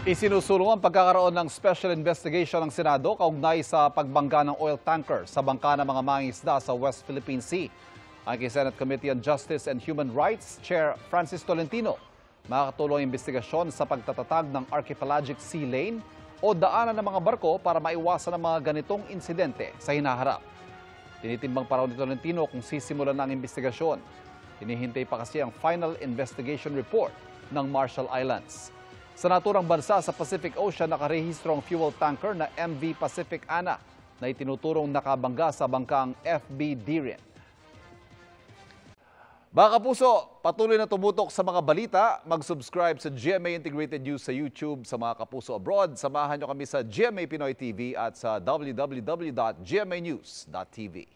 Isinusulong ang pagkakaroon ng special investigation ng Senado kaugnay sa pagbangga ng oil tanker sa bangka ng mga mangingisda sa West Philippine Sea. Ang kay Senate Committee on Justice and Human Rights Chair Francis Tolentino, makakatulong ang investigasyon sa pagtatatag ng archipelagic sea lane o daanan ng mga barko para maiwasan ang mga ganitong insidente sa hinaharap. Tinitimbang pa raw ni Tolentino kung sisimulan na ang investigasyon. Hinihintay pa kasi ang final investigation report ng Marshall Islands. Sa naturang bansa sa Pacific Ocean, nakarehistro ang fuel tanker na MV Pacific Ana na itinuturong nakabangga sa bangkang FB Dirin. Mga kapuso, patuloy na tumutok sa mga balita. Mag-subscribe sa GMA Integrated News sa YouTube. Sa mga kapuso abroad, samahan nyo kami sa GMA Pinoy TV at sa www.gmanews.tv.